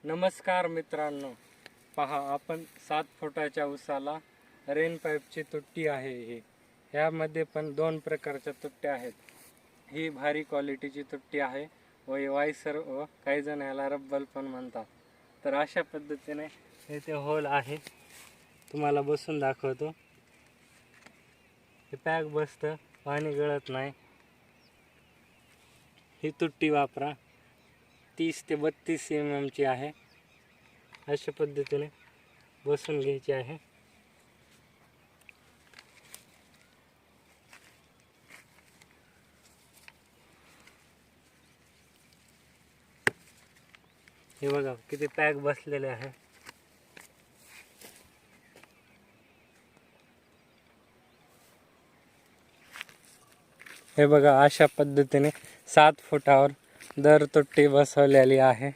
नमस्कार मित्रांनो, पहा आपण 7 फुटाच्या उसाला रेन पाईपची तुट्टी आहे. ह्यामध्ये पण 2 प्रकारच्या तुट्ट्या आहेत. ही भारी क्वालिटीची तुट्टी आहे व वायसर व काही जण याला रब्बल पण म्हणतात. तर अशा पद्धतीने इथे होल आहे, तुम्हाला बसून दाखवतो. हे पॅक बसतं, पाणी गळत नाही. ही तुट्टी वापरा. 30 ते 32 mm ची आहे. अशा पद्धतीने बसून घ्यायची आहे. हे बघा किती पॅक बसलेले आहे. हे बघा अशा पद्धतीने 7 फुटावर दर तुट्टी बसवलेली आहे.